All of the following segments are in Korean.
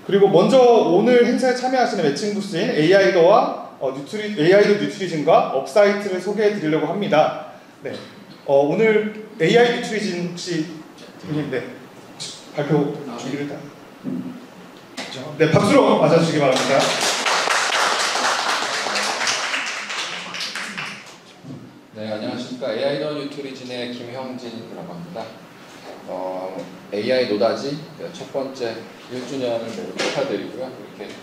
그리고 먼저 오늘 행사에 참여하시는 매칭 부스인 AI더와 AI더 뉴트리즘과 업사이트를 소개해 드리려고 합니다. 네. 오늘 AI 뉴트리즘 혹시 대표님 발표 준비를 다. 네, 박수로 맞아주시기 바랍니다. 네, 안녕하십니까. AI더 뉴트리즘의 김형진이라고 합니다. AI 노다지 첫 번째 1주년을 매우 축하드리고요. 이렇게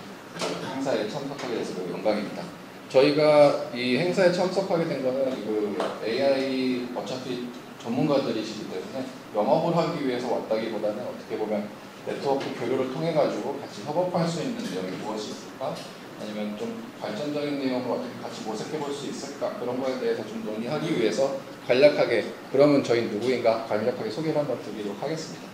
행사에 참석하게 돼서 매우 영광입니다. 저희가 이 행사에 참석하게 된 거는 AI 어차피 전문가들이시기 때문에 영업을 하기 위해서 왔다기보다는 어떻게 보면 네트워크 교류를 통해 가지고 같이 협업할 수 있는 내용이 무엇이 있을까? 아니면 좀 발전적인 내용을 어떻게 같이 모색해 볼 수 있을까? 그런 거에 대해서 좀 논의하기 위해서 간략하게, 그러면 저희 누구인가 간략하게 소개를 한번 드리도록 하겠습니다.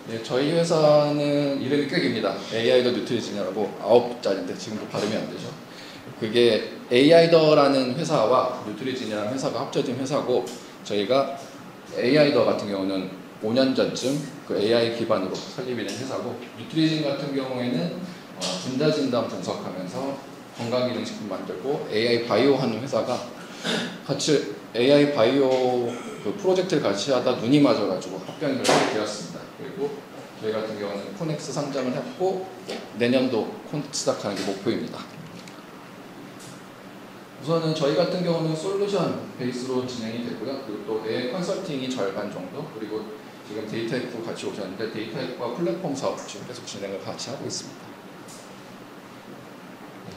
네, 저희 회사는 이름이 꽤 깁니다. AI더 뉴트리즘이라고 9자리인데 지금도 발음이 안 되죠. 그게 AI더라는 회사와 뉴트리즘이라는 회사가 합쳐진 회사고, 저희가 AI더 같은 경우는 5년 전쯤 그 AI 기반으로 설립이 된 회사고, 뉴트리즘 같은 경우에는 분자진단 분석하면서 건강기능식품 만들고 AI 바이오 하는 회사가 같이 AI 바이오 그 프로젝트를 같이 하다 눈이 맞아가지고 합병을 하게 되었습니다. 그리고 저희 같은 경우는 코넥스 상장을 했고 내년도 코넥스 시작하는 게 목표입니다. 우선은 저희 같은 경우는 솔루션 베이스로 진행이 되고요. 그리고 또 AI 컨설팅이 절반 정도, 그리고 지금 데이터엑도 같이 오셨는데 데이터엑과 플랫폼 사업 지금 계속 진행을 같이 하고 있습니다.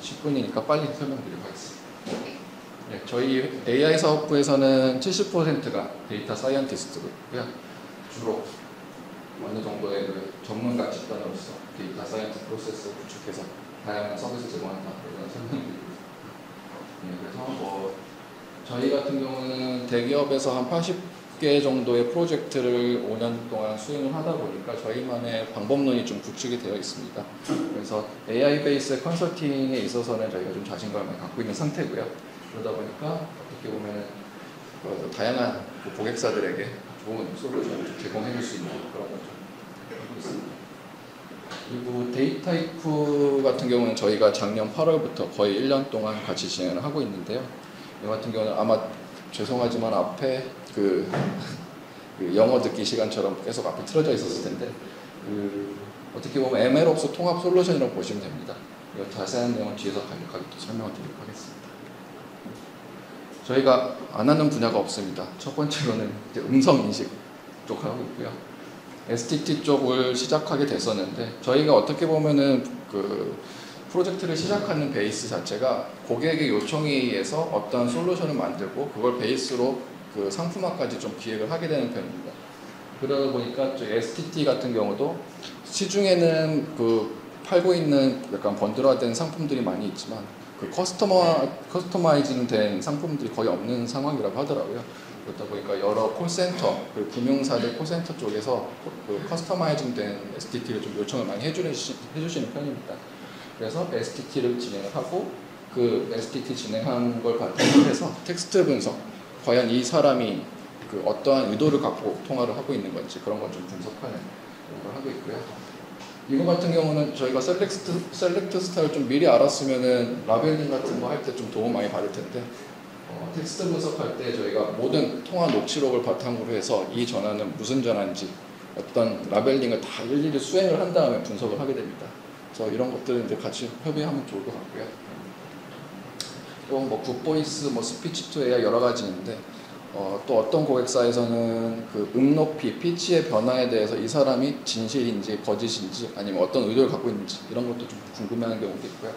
10분이니까 빨리 설명드리도록 하겠습니다. 네, 저희 AI 사업부에서는 70%가 데이터 사이언티스트고요. 주로 어느 정도의 전문가 집단으로서 데이터 사이언스 프로세스 구축해서 다양한 서비스 제공한다, 이런 설명드리고 있습니다. 네, 그래서 저희 같은 경우는 대기업에서 한 80개 정도의 프로젝트를 5년 동안 수행을 하다 보니까 저희만의 방법론이 좀 구축이 되어 있습니다. 그래서 AI 베이스 컨설팅에 있어서는 저희가 좀 자신감을 갖고 있는 상태고요. 그러다 보니까 어떻게 보면 다양한 고객사들에게 좋은 솔루션을 제공해 줄 수 있는 그런 걸 좀 하고 있습니다. 그리고 데이터이프 같은 경우는 저희가 작년 8월부터 거의 1년 동안 같이 진행을 하고 있는데요. 이 같은 경우는 아마 죄송하지만 앞에 그 영어 듣기 시간처럼 계속 앞에 틀어져 있었을 텐데 어떻게 보면 MLOps 통합 솔루션이라고 보시면 됩니다. 자세한 내용은 뒤에서 간략하게 또 설명을 드리도록 하겠습니다. 저희가 안 하는 분야가 없습니다. 첫 번째로는 이제 음성인식 쪽 하고 있고요. STT 쪽을 시작하게 됐었는데 저희가 어떻게 보면은 그 프로젝트를 시작하는 베이스 자체가 고객의 요청에 의해서 어떤 솔루션을 만들고 그걸 베이스로 그 상품화까지 좀 기획을 하게 되는 편입니다. 그러다 보니까 저희 STT 같은 경우도 시중에는 그 팔고 있는 약간 번들화된 상품들이 많이 있지만 그 커스터마이징 된 상품들이 거의 없는 상황이라고 하더라고요. 그러다 보니까 여러 콜센터, 그리고 금융사들 콜센터 쪽에서 그 커스터마이징 된 STT를 좀 요청을 많이 해주시는 편입니다. 그래서 STT를 진행을 하고 그 STT 진행한 걸 바탕으로 해서 텍스트 분석, 과연 이 사람이 그 어떠한 의도를 갖고 통화를 하고 있는 건지 그런 걸 좀 분석하는 걸 하고 있고요. 이거 같은 경우는 저희가 셀렉트 스타를 좀 미리 알았으면은 라벨링 같은 거 할 때 좀 도움 많이 받을 텐데 텍스트 분석할 때 저희가 모든 통화 녹취록을 바탕으로 해서 이 전화는 무슨 전화인지 어떤 라벨링을 다 일일이 수행을 한 다음에 분석을 하게 됩니다. 그래서 이런 것들은 이제 같이 협의하면 좋을 것 같고요. 또 굿보이스, 스피치 투 AI 여러 가지 있는데 또 어떤 고객사에서는 그 높이, 피치의 변화에 대해서 이 사람이 진실인지 거짓인지 아니면 어떤 의도를 갖고 있는지 이런 것도 좀 궁금해하는 경우도 있고요.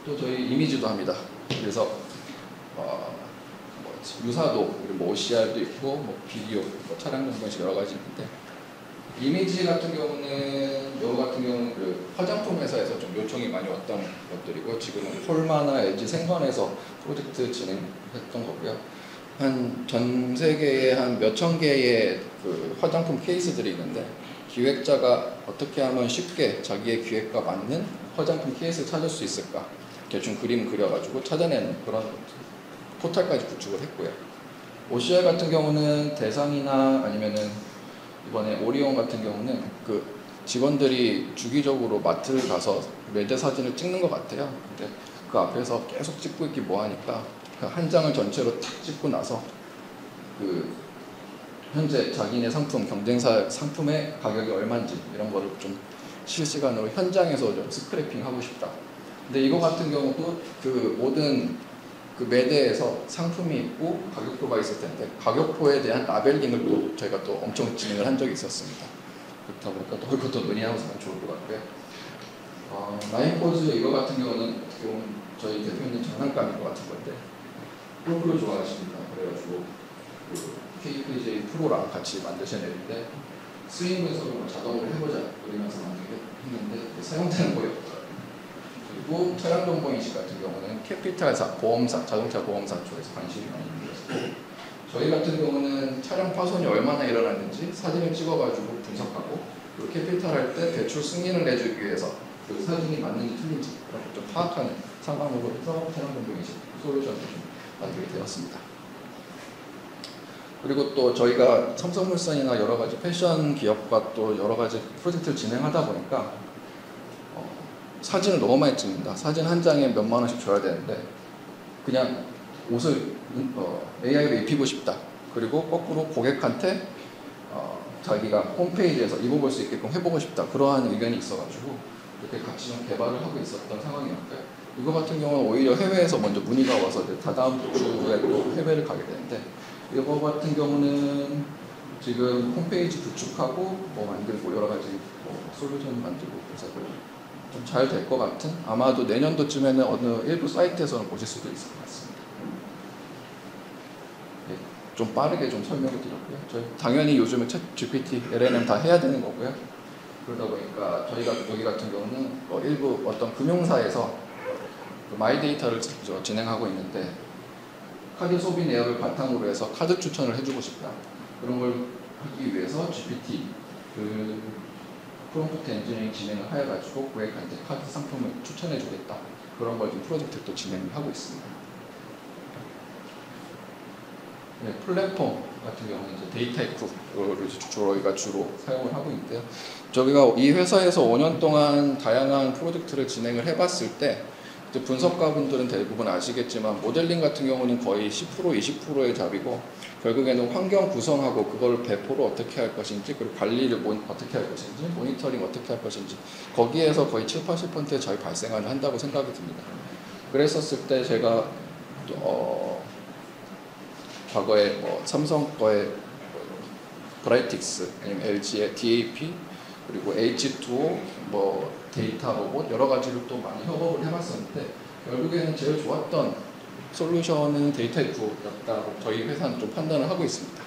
또 저희 이미지도 합니다. 그래서 유사도, 그리고 OCR도 있고 비디오, 차량 정보식 여러 가지 있는데 이미지 같은 경우는 그 화장품 회사에서 좀 요청이 많이 왔던 것들이고 지금은 폴마나 LG 생건에서 프로젝트 진행했던 거고요. 전 세계에 한 몇천 개의 그 화장품 케이스들이 있는데 기획자가 어떻게 하면 쉽게 자기의 기획과 맞는 화장품 케이스를 찾을 수 있을까? 대충 그림 그려가지고 찾아내는 그런 포털까지 구축을 했고요. OCR 같은 경우는 대상이나 아니면은 이번에 오리온 같은 경우는 그 직원들이 주기적으로 마트를 가서 매대 사진을 찍는 것 같아요. 근데 그 앞에서 계속 찍고 있기 뭐하니까 한 장을 전체로 탁 찍고 나서 그 현재 자기네 상품, 경쟁사 상품의 가격이 얼마인지 이런 거를 좀 실시간으로 현장에서 좀 스크래핑 하고 싶다. 근데 이거 같은 경우도 그 모든 그 매대에서 상품이 있고 가격표가 있을 텐데 가격표에 대한 라벨링을 또 저희가 또 엄청 진행을 한 적이 있었습니다. 그렇다 보니까 또 그것도 논의하고 있으면 좋을 것 같고요. 나인포즈 이거 같은 경우는 어떻게 보면 저희 대표님 장난감인 것 같은 건데 골프를 좋아하십니다. 그래가지고 그 KPJ 프로랑 같이 만드신 앱인데 스윙 분석을 자동으로 해보자 그러면서 만들게 했는데 사용자는 거의 없더라고요. 그리고 차량 정보 인식 같은 경우는 캐피탈사, 보험사, 자동차 보험사 쪽에서 관심이 많이 있었고 저희 같은 경우는 차량 파손이 얼마나 일어났는지 사진을 찍어가지고 분석하고 그리고 캐피탈 할 때 대출 승인을 내주기 위해서 그 사진이 맞는지 틀린지 그런 걸 좀 파악하는 상황으로 해서 차량 정보 인식 솔루션을 좀 만들게 되었습니다. 그리고 또 저희가 삼성물산이나 여러 가지 패션 기업과 또 여러 가지 프로젝트를 진행하다 보니까 사진을 너무 많이 찍는다. 사진 한 장에 몇만 원씩 줘야 되는데 그냥 옷을 AI로 입히고 싶다. 그리고 거꾸로 고객한테 자기가 홈페이지에서 입어볼 수 있게끔 해보고 싶다. 그러한 의견이 있어가지고 이렇게 같이 좀 개발을 하고 있었던 상황이었고요. 이거 같은 경우는 오히려 해외에서 먼저 문의가 와서 다다음 주에 또 해외를 가게 되는데 이거 같은 경우는 지금 홈페이지 구축하고 뭐 만들고 여러 가지 솔루션 만들고 그래서 좀 잘 될 것 같은 아마도 내년도쯤에는 어느 일부 사이트에서는 보실 수도 있을 것 같습니다. 네, 좀 빠르게 좀 설명을 드렸고요. 저희 당연히 요즘은 챗 GPT, LLM 다 해야 되는 거고요. 그러다 보니까 저희가 여기 같은 경우는 일부 어떤 금융사에서 그 마이데이터를 진행하고 있는데 카드 소비 내역을 바탕으로 해서 카드 추천을 해주고 싶다. 그런 걸 하기 위해서 GPT 그 프롬프트 엔지니어링 진행을 해가지고 고객한테 카드 상품을 추천해주겠다. 그런 걸 좀 프로젝트를 또 진행을 하고 있습니다. 네, 플랫폼 같은 경우는 이제 데이터이쿠를 저희가 주로 사용을 하고 있는데요. 저희가 이 회사에서 5년 동안 다양한 프로젝트를 진행을 해봤을 때 이제 분석가분들은 대부분 아시겠지만 모델링 같은 경우는 거의 10% 20%의 잡이고 결국에는 환경 구성하고 그걸 배포를 어떻게 할 것인지 그리고 관리를 어떻게 할 것인지 모니터링 어떻게 할 것인지 거기에서 거의 7, 80%의 잡이 발생을 한다고 생각이 듭니다. 그랬었을 때 제가 과거에 삼성 거의 브라이틱스 아니면 LG의 DAP 그리고 H2O 데이터 로봇 여러 가지를 또 많이 협업을 해봤었는데 결국에는 제일 좋았던 솔루션은 데이터이쿠였다고 저희 회사는 좀 판단을 하고 있습니다.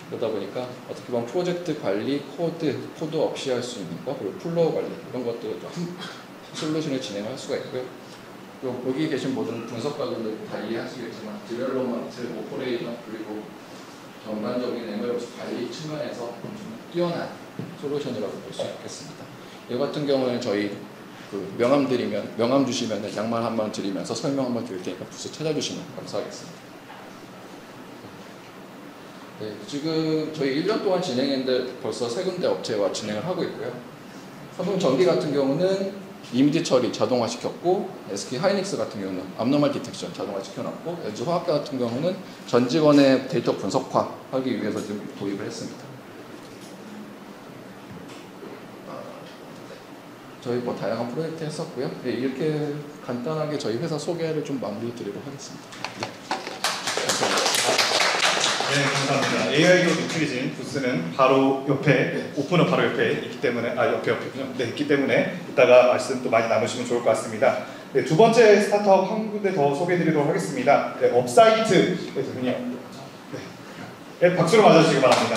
그러다 보니까 어떻게 보면 프로젝트 관리, 코드 없이 할 수 있는 거 그리고 플로우 관리 이런 것들을 좀 솔루션을 진행할 수가 있고요. 그리고 여기 계신 모든 분석가분들 다 이해하시겠지만 디벨롭먼트, 오퍼레이션 그리고 전반적인 MLOps 관리 측면에서 좀 뛰어난 솔루션이라고 볼 수 있겠습니다. 이 같은 경우는 저희 그 명함 주시면 양말 한번 드리면서 설명 한번 드릴 테니까 부스 찾아주시면 감사하겠습니다. 네, 지금 저희 1년 동안 진행했는데 벌써 3군데 업체와 진행을 하고 있고요. 삼성전기 같은 경우는 이미지 처리 자동화 시켰고 SK 하이닉스 같은 경우는 abnormal detection 자동화 시켜놨고 LG 화학과 같은 경우는 전 직원의 데이터 분석화하기 위해서 지금 도입을 했습니다. 저희 다양한 프로젝트 했었고요. 네, 이렇게 간단하게 저희 회사 소개를 좀 마무리 드리도록 하겠습니다. 네. 감사합니다. 네, 감사합니다. AI로 뉴트리진 부스는 바로 옆에 오픈업 바로 옆에 있기 때문에 옆에군요. 네, 있기 때문에 이따가 말씀 또 많이 나누시면 좋을 것 같습니다. 네, 두 번째 스타트업 한 군데 더 소개해드리도록 하겠습니다. 네, 업사이트에서는요. 네, 박수로 맞아주시기 바랍니다.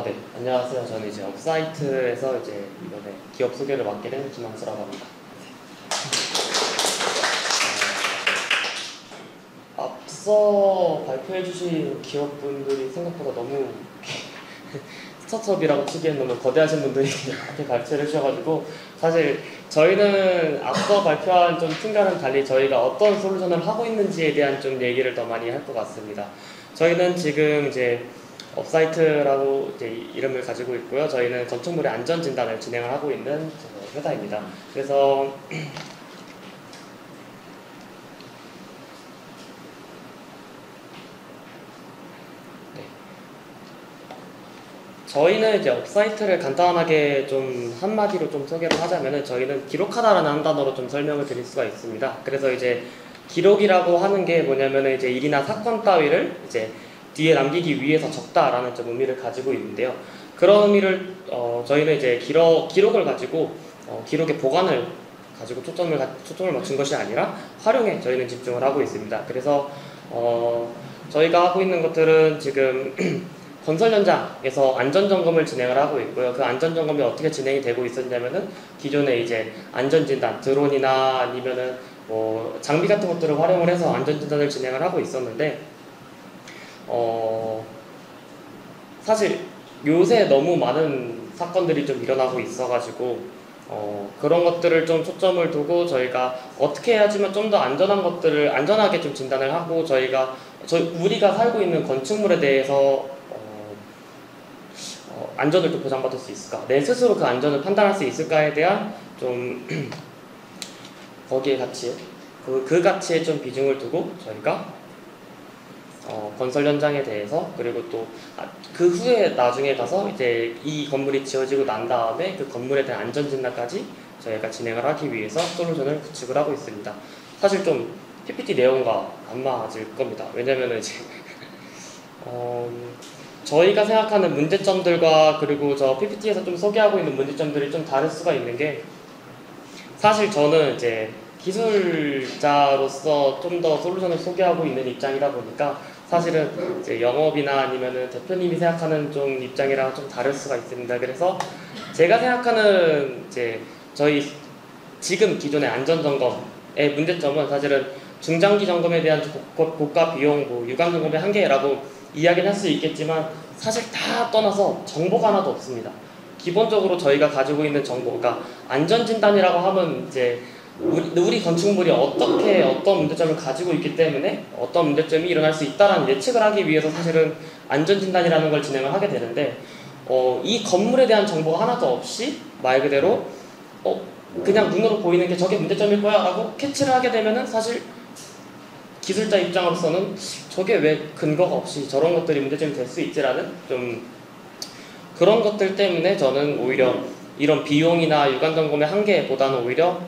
네, 안녕하세요. 저는 이제 업사이트에서 이제 이번에 기업 소개를 맡게 된 김항수라고 합니다. 앞서 발표해주신 기업분들이 생각보다 너무 스타트업이라고 치기엔 너무 거대하신 분들이 이렇게 가르쳐 주셔가지고 사실 저희는 앞서 발표한 좀 팀과는 달리 저희가 어떤 솔루션을 하고 있는지에 대한 좀 얘기를 더 많이 할 것 같습니다. 저희는 지금 이제 업사이트라고 이제 이름을 가지고 있고요. 저희는 건축물의 안전 진단을 진행을 하고 있는 회사입니다. 그래서 저희는 이제 업사이트를 간단하게 좀 한마디로 좀 소개를 하자면은 저희는 기록하다라는 한 단어로 좀 설명을 드릴 수가 있습니다. 그래서 이제 기록이라고 하는 게 뭐냐면은 이제 일이나 사건 따위를 이제 뒤에 남기기 위해서 적다라는 좀 의미를 가지고 있는데요. 그런 의미를 저희는 이제 기록을 가지고 기록의 보관을 가지고 초점을 맞춘 것이 아니라 활용에 저희는 집중을 하고 있습니다. 그래서 저희가 하고 있는 것들은 지금 건설 현장에서 안전점검을 진행을 하고 있고요. 그 안전점검이 어떻게 진행이 되고 있었냐면은 기존에 이제 안전진단, 드론이나 아니면은 뭐 장비 같은 것들을 활용을 해서 안전진단을 진행을 하고 있었는데 사실 요새 너무 많은 사건들이 좀 일어나고 있어가지고 그런 것들을 좀 초점을 두고 저희가 어떻게 해야지만 좀 더 안전한 것들을 안전하게 좀 진단을 하고 우리가 살고 있는 건축물에 대해서 안전을 또 보장받을 수 있을까? 내 스스로 그 안전을 판단할 수 있을까에 대한 좀 거기에 가치에 그 가치에 좀 비중을 두고 저희가 건설 현장에 대해서 그리고 또 그 후에 나중에 가서 이제 이 건물이 지어지고 난 다음에 그 건물에 대한 안전 진단까지 저희가 진행을 하기 위해서 솔루션을 구축을 하고 있습니다. 사실 좀 PPT 내용과 안 맞을 겁니다. 왜냐면은 이제 저희가 생각하는 문제점들과 그리고 저 PPT에서 좀 소개하고 있는 문제점들이 좀 다를 수가 있는 게 사실 저는 이제 기술자로서 좀 더 솔루션을 소개하고 있는 입장이다 보니까 사실은 이제 영업이나 아니면은 대표님이 생각하는 좀 입장이랑 좀 다를 수가 있습니다. 그래서 제가 생각하는 이제 저희 지금 기존의 안전점검의 문제점은 사실은 중장기 점검에 대한 고가 비용, 유관 점검의 한계라고 이야기는 할 수 있겠지만 사실 다 떠나서 정보가 하나도 없습니다. 기본적으로 저희가 가지고 있는 정보가 안전진단이라고 하면 이제 우리 건축물이 어떤 문제점을 가지고 있기 때문에 어떤 문제점이 일어날 수 있다라는 예측을 하기 위해서 사실은 안전진단이라는 걸 진행을 하게 되는데 이 건물에 대한 정보가 하나도 없이 말 그대로 그냥 눈으로 보이는 게 저게 문제점일 거야 라고 캐치를 하게 되면은 사실 기술자 입장으로서는 저게 왜 근거가 없이 저런 것들이 문제점이 될 수 있지라는 좀 그런 것들 때문에 저는 오히려 이런 비용이나 유관점검의 한계보다는 오히려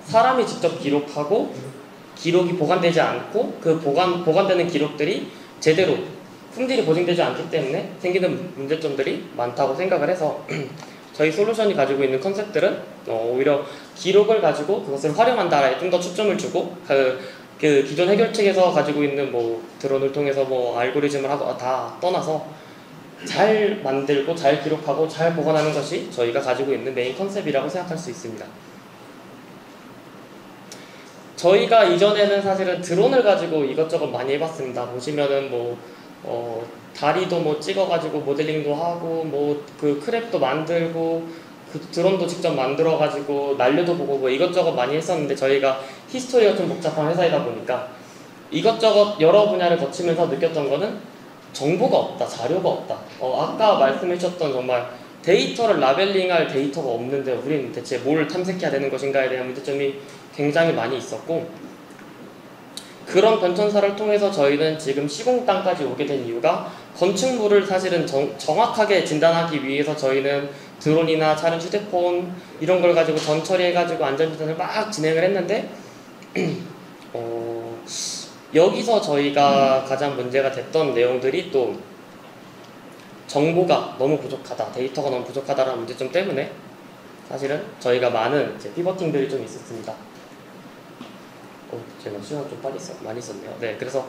사람이 직접 기록하고 기록이 보관되지 않고 그 보관되는 기록들이 제대로 품질이 보증되지 않기 때문에 생기는 문제점들이 많다고 생각을 해서 저희 솔루션이 가지고 있는 컨셉들은 오히려 기록을 가지고 그것을 활용한다에 좀 더 초점을 주고 그 기존 해결책에서 가지고 있는 드론을 통해서 알고리즘을 하고 다 떠나서 잘 만들고 잘 기록하고 잘 보관하는 것이 저희가 가지고 있는 메인 컨셉이라고 생각할 수 있습니다. 저희가 이전에는 사실은 드론을 가지고 이것저것 많이 해봤습니다. 보시면은 다리도 찍어가지고 모델링도 하고 그 크랩도 만들고 그 드론도 직접 만들어가지고 날려도 보고 이것저것 많이 했었는데 저희가 히스토리가 좀 복잡한 회사이다 보니까 이것저것 여러 분야를 거치면서 느꼈던 거는 정보가 없다, 자료가 없다. 아까 말씀해 주셨던 정말 데이터를 라벨링할 데이터가 없는데 우리는 대체 뭘 탐색해야 되는 것인가에 대한 문제점이 굉장히 많이 있었고 그런 변천사를 통해서 저희는 지금 시공땅까지 오게 된 이유가 건축물을 사실은 정확하게 진단하기 위해서 저희는 드론이나 차량 휴대폰 이런 걸 가지고 전처리해가지고 안전진단을 막 진행을 했는데 여기서 저희가 가장 문제가 됐던 내용들이 또 정보가 너무 부족하다, 데이터가 너무 부족하다라는 문제점 때문에 사실은 저희가 많은 피버팅들이 좀 있었습니다. 제가 시간 좀 많이 썼네요. 네, 그래서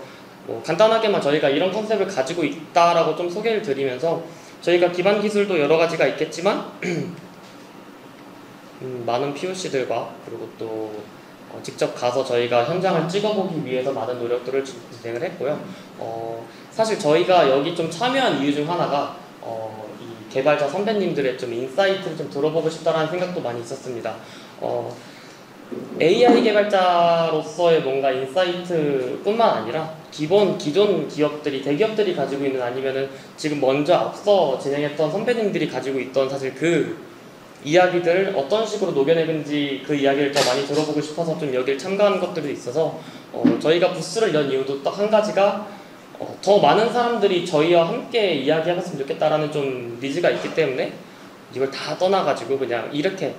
간단하게만 저희가 이런 컨셉을 가지고 있다라고 좀 소개를 드리면서 저희가 기반 기술도 여러 가지가 있겠지만 많은 POC들과 그리고 또 직접 가서 저희가 현장을 찍어보기 위해서 많은 노력들을 진행을 했고요. 사실 저희가 여기 좀 참여한 이유 중 하나가 이 개발자 선배님들의 좀 인사이트를 좀 들어보고 싶다라는 생각도 많이 있었습니다. AI 개발자로서의 뭔가 인사이트뿐만 아니라 기존 기업들이 대기업들이 가지고 있는 아니면은 지금 먼저 앞서 진행했던 선배님들이 가지고 있던 사실 그 이야기들을 어떤 식으로 녹여내는지 그 이야기를 더 많이 들어보고 싶어서 좀 여기를 참가한 것들이 있어서 저희가 부스를 연 이유도 딱 한 가지가 더 많은 사람들이 저희와 함께 이야기해봤으면 좋겠다라는 좀 니즈가 있기 때문에 이걸 다 떠나가지고 그냥 이렇게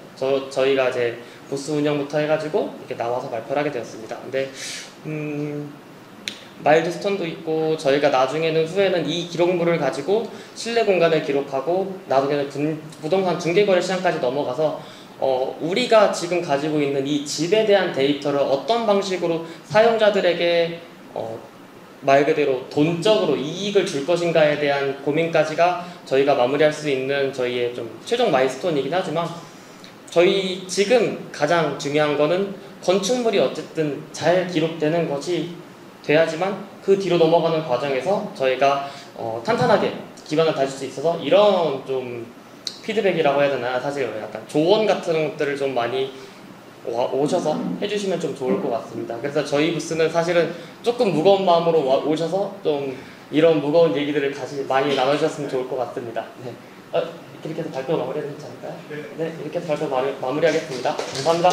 저희가 이제 부스 운영부터 해가지고 이렇게 나와서 발표를 하게 되었습니다. 근데 마일드스톤도 있고 저희가 나중에는 후에는 이 기록물을 가지고 실내 공간을 기록하고 나중에는 부동산 중개거래 시장까지 넘어가서 우리가 지금 가지고 있는 이 집에 대한 데이터를 어떤 방식으로 사용자들에게 말 그대로 돈적으로 이익을 줄 것인가에 대한 고민까지가 저희가 마무리할 수 있는 저희의 좀 최종 마일스톤이긴 하지만 저희 지금 가장 중요한 거는 건축물이 어쨌든 잘 기록되는 것이 돼야지만 그 뒤로 넘어가는 과정에서 저희가 탄탄하게 기반을 다질 수 있어서 이런 좀 피드백이라고 해야 되나 사실 약간 조언 같은 것들을 좀 많이 오셔서 해주시면 좀 좋을 것 같습니다. 그래서 저희 부스는 사실은 조금 무거운 마음으로 오셔서 좀 이런 무거운 얘기들을 같이 많이 나눠주셨으면 좋을 것 같습니다. 네. 이렇게 해서 발표 마무리해도 괜찮을까요? 네, 이렇게 해서 발표 마무리하겠습니다. 감사합니다.